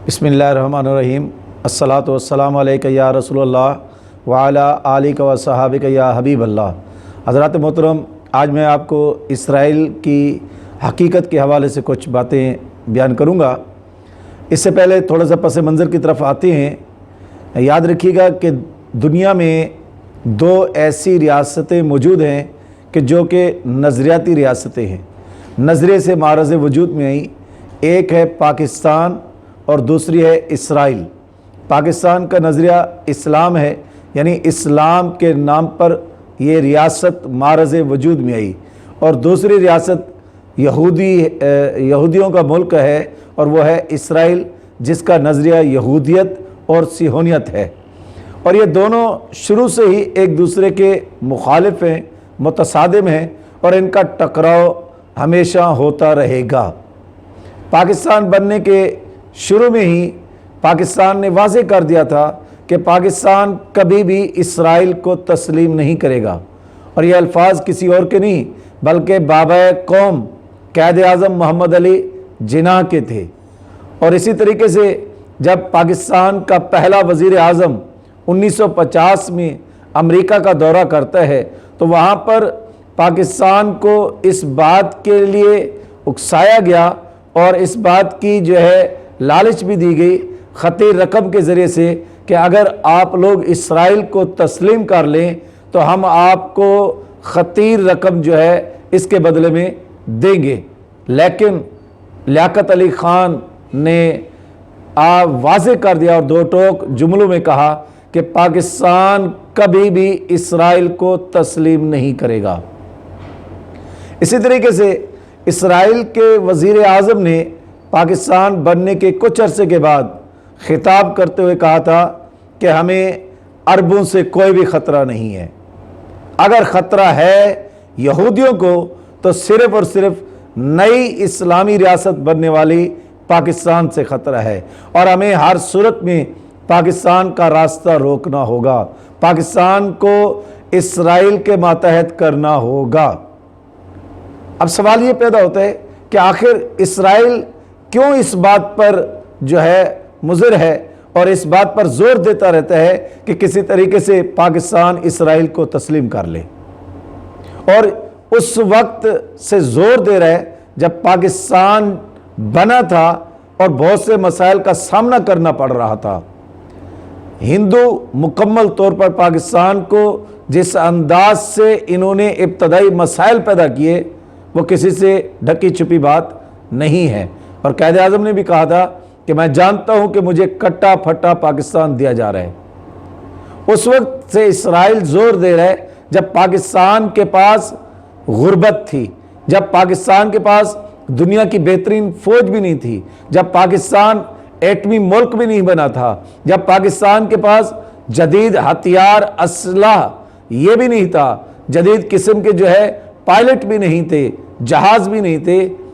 बिस्मिल्लाहिर्रहमानिर्रहीम। अस्सलातु वस्सलामु अलैका या रसूल अल्लाह व अला आलिका व सहाबिका या हबीब अल्लाह। हज़रात मोहतरम, आज मैं आपको इसराइल की हकीकत के हवाले से कुछ बातें बयान करूँगा। इससे पहले थोड़ा सा पस मंज़र की तरफ आते हैं। याद रखिएगा कि दुनिया में दो ऐसी रियासतें मौजूद हैं कि जो कि नज़रियाती रियासतें हैं, नज़रिए से मारज़ वजूद में आई। एक है पाकिस्तान और दूसरी है इसराइल। पाकिस्तान का नज़रिया इस्लाम है, यानी इस्लाम के नाम पर ये रियासत मारज़ वजूद में आई, और दूसरी रियासत यहूदियों का मुल्क है और वो है इसराइल, जिसका नज़रिया यहूदियत और सिहोनियत है। और ये दोनों शुरू से ही एक दूसरे के मुखालिफ हैं, मुतसादिम हैं, और इनका टकराव हमेशा होता रहेगा। पाकिस्तान बनने के शुरू में ही पाकिस्तान ने वाज़े कर दिया था कि पाकिस्तान कभी भी इसराइल को तस्लीम नहीं करेगा, और ये अल्फाज किसी और के नहीं बल्कि बाबा कौम क़ायद आज़म मोहम्मद अली जिन्नाह के थे। और इसी तरीके से जब पाकिस्तान का पहला वज़ीर आज़म 1950 में अमेरिका का दौरा करता है, तो वहाँ पर पाकिस्तान को इस बात के लिए उकसाया गया और इस बात की जो है लालच भी दी गई ख़तीर रकम के ज़रिए से कि अगर आप लोग इसराइल को तस्लीम कर लें तो हम आपको ख़तीर रकम जो है इसके बदले में देंगे। लेकिन लियाकत अली ख़ान ने वाज़े कर दिया और दो टोक जुमलों में कहा कि पाकिस्तान कभी भी इसराइल को तस्लीम नहीं करेगा। इसी तरीके से इसराइल के वज़ीर आज़म ने पाकिस्तान बनने के कुछ अरसे के बाद खिताब करते हुए कहा था कि हमें अरबों से कोई भी ख़तरा नहीं है। अगर ख़तरा है यहूदियों को तो सिर्फ़ और सिर्फ नई इस्लामी रियासत बनने वाली पाकिस्तान से ख़तरा है, और हमें हर सूरत में पाकिस्तान का रास्ता रोकना होगा, पाकिस्तान को इसराइल के मातहत करना होगा। अब सवाल ये पैदा होता है कि आखिर इसराइल क्यों इस बात पर जो है मुज़र है और इस बात पर ज़ोर देता रहता है कि किसी तरीके से पाकिस्तान इसराइल को तस्लीम कर ले, और उस वक्त से ज़ोर दे रहा है जब पाकिस्तान बना था और बहुत से मसाइल का सामना करना पड़ रहा था। हिंदू मुकम्मल तौर पर पाकिस्तान को जिस अंदाज से इन्होंने इब्तदाई मसाइल पैदा किए वो किसी से ढकी छुपी बात नहीं है। और क़ायद आज़म ने भी कहा था कि मैं जानता हूं कि मुझे कट्टा फट्टा पाकिस्तान दिया जा रहा है। उस वक्त से इसराइल जोर दे रहा है जब पाकिस्तान के पास गुर्बत थी, जब पाकिस्तान के पास दुनिया की बेहतरीन फौज भी नहीं थी, जब पाकिस्तान एटमी मुल्क भी नहीं बना था, जब पाकिस्तान के पास जदीद हथियार असलाह ये भी नहीं था, जदीद किस्म के जो है पायलट भी नहीं थे, जहाज़ भी नहीं थे।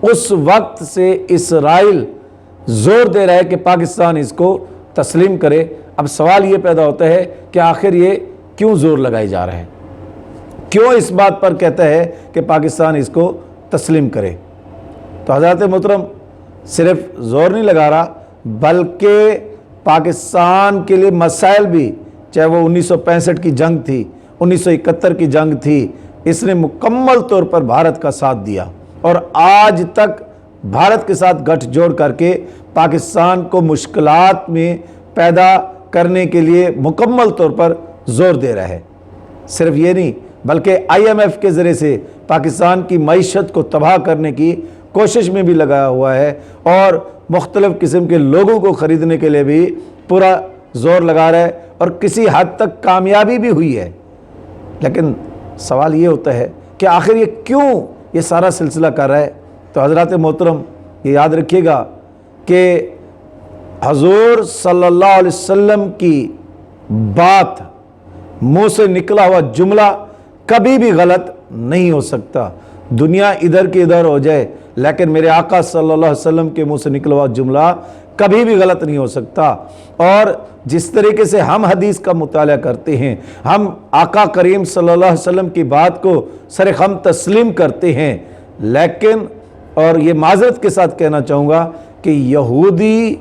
उस वक्त से इसराइल ज़ोर दे रहा है कि पाकिस्तान इसको तस्लीम करे। अब सवाल ये पैदा होता है कि आखिर ये क्यों ज़ोर लगाई जा रहा है, क्यों इस बात पर कहता है कि पाकिस्तान इसको तस्लीम करे। तो हज़रत मोहतरम सिर्फ ज़ोर नहीं लगा रहा बल्कि पाकिस्तान के लिए मसाइल भी, चाहे वो 1965 की जंग थी, 1971 की जंग थी, इसने मुकम्मल तौर पर भारत का साथ दिया और आज तक भारत के साथ गठजोड़ करके पाकिस्तान को मुश्किलात में पैदा करने के लिए मुकम्मल तौर पर ज़ोर दे रहा है। सिर्फ ये नहीं बल्कि IMF के ज़रिए से पाकिस्तान की मईशत को तबाह करने की कोशिश में भी लगाया हुआ है और मुख्तलिफ़ किस्म के लोगों को ख़रीदने के लिए भी पूरा ज़ोर लगा रहा है और किसी हद तक कामयाबी भी हुई है। लेकिन सवाल ये होता है कि आखिर ये क्यों ये सारा सिलसिला कर रहा है। तो हज़रात मोहतरम ये याद रखिएगा कि हजूर सल्लल्लाहु अलैहि वसल्लम की बात, मुँह से निकला हुआ जुमला कभी भी गलत नहीं हो सकता। दुनिया इधर की इधर हो जाए लेकिन मेरे आका सल्लल्लाहु अलैहि वसल्लम के मुँह से निकला हुआ जुमला कभी भी गलत नहीं हो सकता। और जिस तरीके से हम हदीस का मुताला करते हैं, हम आका करीम सल्लल्लाहु अलैहि वसल्लम की बात को सरेखम तस्लीम करते हैं, लेकिन और ये माजरत के साथ कहना चाहूँगा कि यहूदी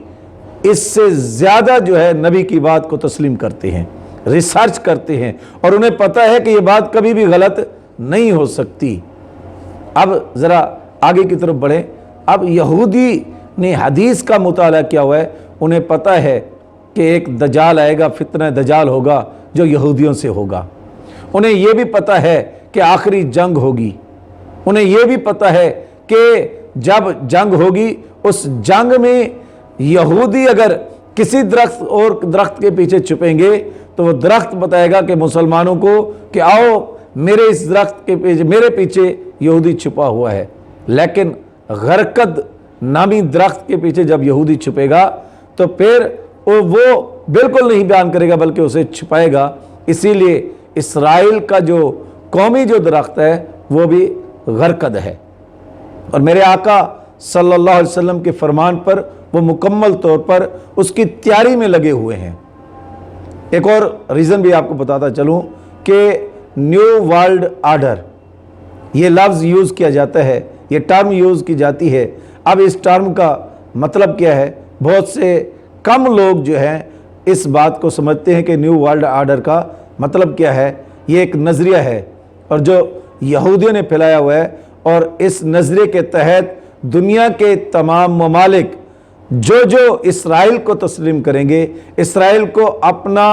اس سے زیادہ جو ہے نبی کی بات کو تسلیم کرتے ہیں، ریسرچ کرتے ہیں، اور انہیں پتہ ہے کہ یہ بات کبھی بھی غلط نہیں ہو سکتی۔ اب ذرا آگے کی طرف بڑھیں۔ اب یہودی نے حدیث کا مطالعہ کیا ہوا ہے، انہیں پتہ ہے کہ ایک دجال آئے گا، فتنہ دجال ہوگا جو یہودیوں سے ہوگا۔ انہیں یہ بھی پتہ ہے کہ آخری جنگ ہوگی۔ انہیں یہ بھی پتہ ہے کہ جب جنگ ہوگی اس جنگ میں یہودی اگر کسی درخت اور درخت کے پیچھے چھپیں گے تو وہ درخت بتائے گا کہ مسلمانوں کو کہ آؤ میرے اس درخت کے پیچھے، میرے پیچھے یہودی چھپا ہوا ہے۔ لیکن غرقد نامی درخت کے پیچھے جب یہودی چھپے گا تو پھر وہ بالکل نہیں بیان کرے گا بلکہ اسے چھپائے گا۔ اسی لیے اسرائیل کا جو قومی جو درخت ہے وہ بھی غرقد ہے، اور میرے آقا صلی اللہ علیہ وسلم کے فرمان پر وہ مکمل طور پر اس کی تیاری میں لگے ہوئے ہیں۔ ایک اور ریزن بھی آپ کو بتاتا چلوں کہ نیو ورلڈ آرڈر یہ لفظ یوز کیا جاتا ہے، یہ ٹرم یوز کی جاتی ہے۔ اب اس ٹرم کا مطلب کیا ہے؟ بہت سے کم لوگ جو ہیں اس بات کو سمجھتے ہیں کہ نیو ورلڈ آرڈر کا مطلب کیا ہے۔ یہ ایک نظریہ ہے اور جو یہودیوں نے پھیلایا ہوا ہے، اور اس نظریے کے تحت دنیا کے تمام ممالک جو اسرائیل کو تسلیم کریں گے، اسرائیل کو اپنا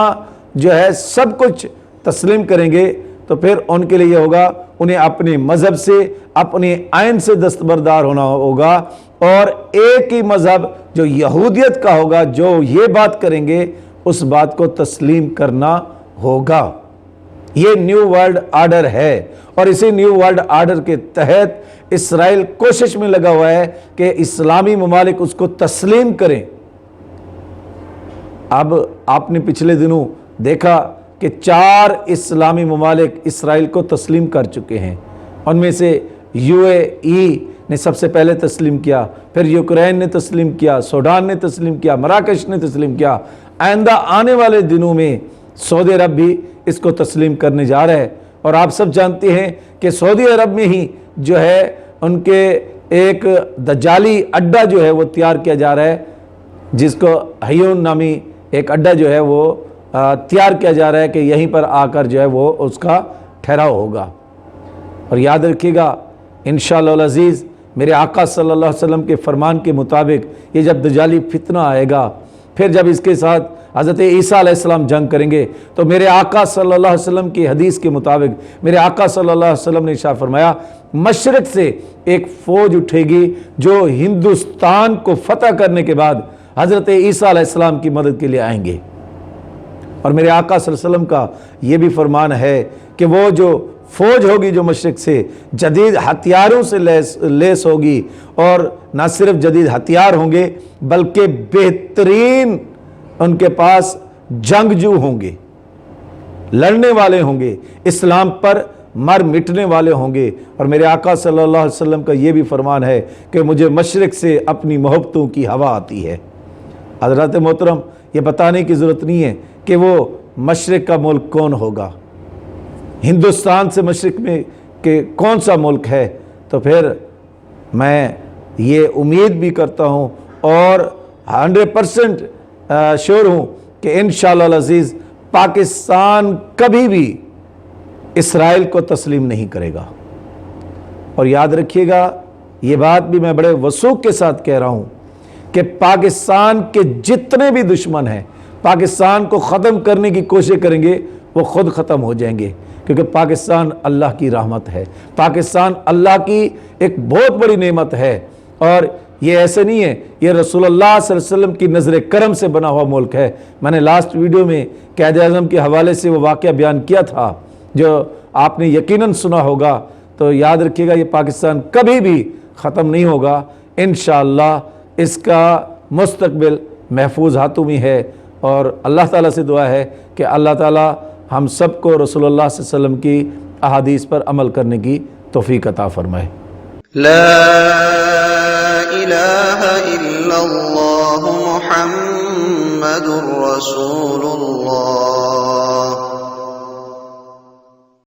جو ہے سب کچھ تسلیم کریں گے، تو پھر ان کے لیے یہ ہوگا انہیں اپنے مذہب سے، اپنے آئین سے دستبردار ہونا ہوگا، اور ایک ہی مذہب جو یہودیت کا ہوگا، جو یہ بات کریں گے اس بات کو تسلیم کرنا ہوگا۔ یہ نیو ورلڈ آرڈر ہے، اور اسی نیو ورلڈ آرڈر کے تحت اسرائیل کوشش میں لگا ہوا ہے کہ اسلامی ممالک اس کو تسلیم کریں۔ اب آپ نے پچھلے دنوں دیکھا کہ 4 اسلامی ممالک اسرائیل کو تسلیم کر چکے ہیں۔ ان میں سے UAE نے سب سے پہلے تسلیم کیا، پھر یوکرین نے تسلیم کیا، سوڈان نے تسلیم کیا، مراکش نے تسلیم کیا۔ آئندہ آنے والے دنوں میں سعودی عرب بھی اس کو تسلیم کرنے جا رہا ہے، اور آپ سب جانتے ہیں کہ سعودی عرب میں ہی جو ہے ان کے ایک دجالی اڈا جو ہے وہ تیار کیا جا رہا ہے، جس کو ہیون نامی ایک اڈا جو ہے وہ تیار کیا جا رہا ہے کہ یہیں پر آ کر جو ہے وہ اس کا ٹھہراؤ ہوگا۔ اور یاد رکھیے گا انشاءاللہ العزیز میرے آقا صلی اللہ علیہ وسلم کے فرمان کے مطابق یہ جب دجالی فتنہ آئے گا، پھر جب اس کے ساتھ حضرت عیسیٰ علیہ السلام جنگ کریں گے، تو میرے آقا صلی اللہ علیہ وسلم کی حدیث کے مطابق میرے آقا صلی اللہ علیہ وسلم نے ارشاد فرمایا مشرق سے ایک فوج اٹھے گی جو ہندوستان کو فتح کرنے کے بعد حضرت عیسیٰ علیہ السلام کی مدد کے لیے آئیں گے۔ اور میرے آقا صلی اللہ علیہ وسلم کا یہ بھی فرمان ہے کہ وہ جو فوج ہوگی جو مشرق سے جدید ہتھیاروں سے لیس ہوگی، اور نہ صرف جدید ہتھیار ہوں گے بلکہ بہترین ان کے پاس جنگجو ہوں گے، لڑنے والے ہوں گے، اسلام پر مر مٹنے والے ہوں گے۔ اور میرے آقا صلی اللہ علیہ وسلم کا یہ بھی فرمان ہے کہ مجھے مشرق سے اپنی محبتوں کی ہوا آتی ہے۔ حضرات محترم، یہ بتانے کی ضرورت نہیں ہے کہ وہ مشرق کا ملک کون ہوگا، ہندوستان سے مشرق میں کہ کون سا ملک ہے۔ تو پھر میں یہ امید بھی کرتا ہوں اور 100% شور ہوں کہ انشاءاللہ العزیز پاکستان کبھی بھی اسرائیل کو تسلیم نہیں کرے گا۔ اور یاد رکھیے گا یہ بات بھی میں بڑے وثوق کے ساتھ کہہ رہا ہوں کہ پاکستان کے جتنے بھی دشمن ہیں پاکستان کو ختم کرنے کی کوشش کریں گے وہ خود ختم ہو جائیں گے، کیونکہ پاکستان اللہ کی رحمت ہے، پاکستان اللہ کی ایک بہت بڑی نعمت ہے۔ اور یہ ایسے نہیں ہے، یہ رسول اللہ صلی اللہ علیہ وسلم کی نظر کرم سے بنا ہوا ملک ہے۔ میں نے لاسٹ ویڈیو میں قائد اعظم کے حوالے سے وہ واقعہ بیان کیا تھا جو آپ نے یقیناً سنا ہوگا۔ تو یاد رکھیے گا یہ پاکستان کبھی بھی ختم نہیں ہوگا، انشاءاللہ اس کا مستقبل محفوظ ہاتھوں میں ہے۔ اور اللہ تعالیٰ سے دعا ہے کہ اللہ تعالیٰ ہم سب کو رسول اللہ صلی اللہ علیہ وسلم کی احادیث پر عمل کرنے کی توفیق عطا فرمائے۔ لا الہ الا اللہ محمد رسول اللہ۔